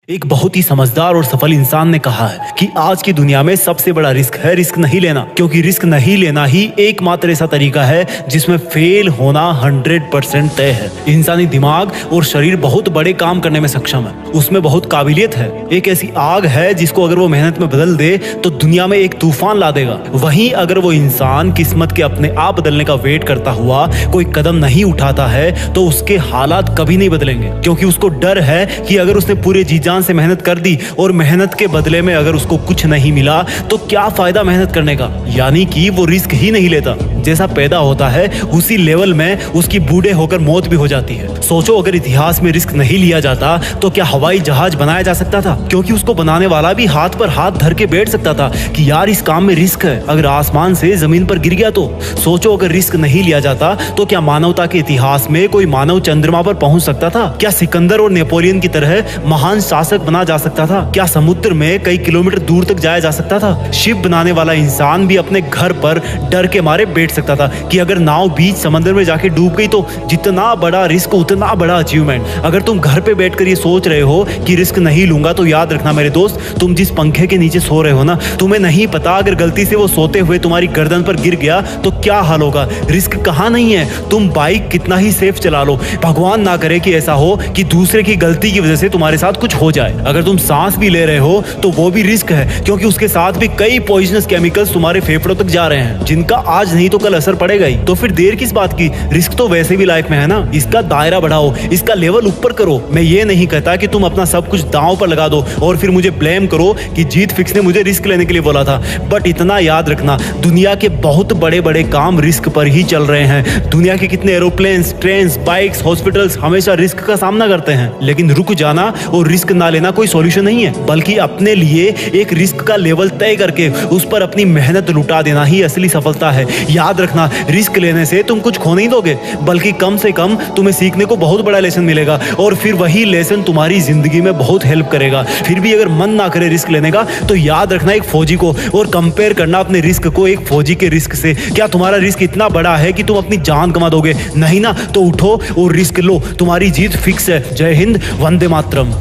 एक बहुत ही समझदार और सफल इंसान ने कहा है कि आज की दुनिया में सबसे बड़ा रिस्क है रिस्क नहीं लेना, क्योंकि रिस्क नहीं लेना ही एकमात्र ऐसा तरीका है जिसमें फेल होना 100% तय है। इंसानी दिमाग और शरीर बहुत बड़े काम करने में सक्षम है, उसमें बहुत काबिलियत है। एक ऐसी आग है जिसको अगर वो मेहनत में बदल दे तो दुनिया में एक तूफान ला देगा। वहीं अगर वो इंसान किस्मत के अपने आप बदलने का वेट करता हुआ कोई कदम नहीं उठाता है तो उसके हालात कभी नहीं बदलेंगे, क्योंकि उसको डर है कि अगर उसने पूरे जी जान से मेहनत कर दी और मेहनत के बदले में अगर उसको कुछ नहीं मिला तो क्या फायदा मेहनत करने का। यानी कि वो रिस्क ही नहीं लेता। जैसा पैदा होता है उसी लेवल में उसकी बूढ़े होकर मौत भी हो जाती है। सोचो, अगर इतिहास में रिस्क नहीं लिया जाता तो क्या हवाई जहाज बनाया जा सकता था? क्योंकि उसको बनाने वाला भी हाथ पर हाथ धर के बैठ सकता था कि यार इस काम में रिस्क है, अगर आसमान से जमीन पर गिर गया तो। सोचो, अगर रिस्क नहीं लिया जाता तो क्या मानवता के इतिहास में कोई मानव चंद्रमा पर पहुंच सकता था? क्या सिकंदर और नेपोलियन की तरह महान शासक बना जा सकता था? क्या समुद्र में कई किलोमीटर दूर तक जाया जा सकता था? शिप बनाने वाला इंसान भी अपने घर पर डर के मारे बैठ सकता था कि अगर नाव बीच समंदर में जाके डूब गई तो जितना बड़ा रिस्क उतना बड़ा अचीवमेंट। अगर तुम घर पे बैठकर ये सोच रहे हो कि रिस्क नहीं लूंगा तो याद रखना मेरे दोस्त, तुम जिस पंखे के नीचे सो रहे हो ना, तुम्हें नहीं पता अगर गलती से वो सोते हुए तुम्हारी गर्दन पर गिर गया तो क्या हाल होगा। रिस्क कहाँ नहीं है, तुम बाइक कितना ही सेफ चला लो, भगवान ना करे कि ऐसा हो कि दूसरे की गलती की वजह से तुम्हारे साथ कुछ हो जाए। अगर तुम सांस भी ले रहे हो तो वो भी रिस्क है, क्योंकि उसके साथ भी कई पॉइजनस केमिकल्स तुम्हारे फेफड़ों तक जा रहे हैं जिनका आज नहीं तो कल असर पड़ेगा ही। तो फिर देर किस बात की, रिस्क तो वैसे भी लाइफ में है ना, इसका दायरा बढ़ाओ, इसका लेवल ऊपर करो। मैं ये नहीं कहता कि तुम अपना सब कुछ दांव पर लगा दो और फिर मुझे ब्लेम करो कि जीत फिक्स ने मुझे रिस्क लेने के लिए बोला था। बट इतना याद रखना, दुनिया के बहुत बड़े बड़े काम रिस्क पर ही चल रहे हैं। दुनिया के कितने एरोप्लेन्स, ट्रेन, बाइक्स, हॉस्पिटल्स हमेशा रिस्क का सामना करते हैं। लेकिन रुक जाना और रिस्क ना लेना कोई सॉल्यूशन नहीं है, बल्कि अपने लिए एक रिस्क का लेवल तय करके उस पर अपनी मेहनत लुटा देना ही असली सफलता है। याद रखना, रिस्क लेने से तुम कुछ खो नहीं दोगे, बल्कि कम से कम तुम्हें सीखने को बहुत बड़ा लेसन मिलेगा और फिर वही लेसन तुम्हारी जिंदगी में बहुत हेल्प करेगा। फिर भी अगर मन ना करे रिस्क लेने का तो याद रखना एक फौजी को और कंपेयर करना अपने रिस्क को एक फौजी के रिस्क से। क्या तुम्हारा रिस्क इतना बड़ा है कि तुम अपनी जान गंवा दोगे? नहीं ना, तो उठो और रिस्क लो, तुम्हारी जीत फिक्स है। जय हिंद, वंदे मातरम।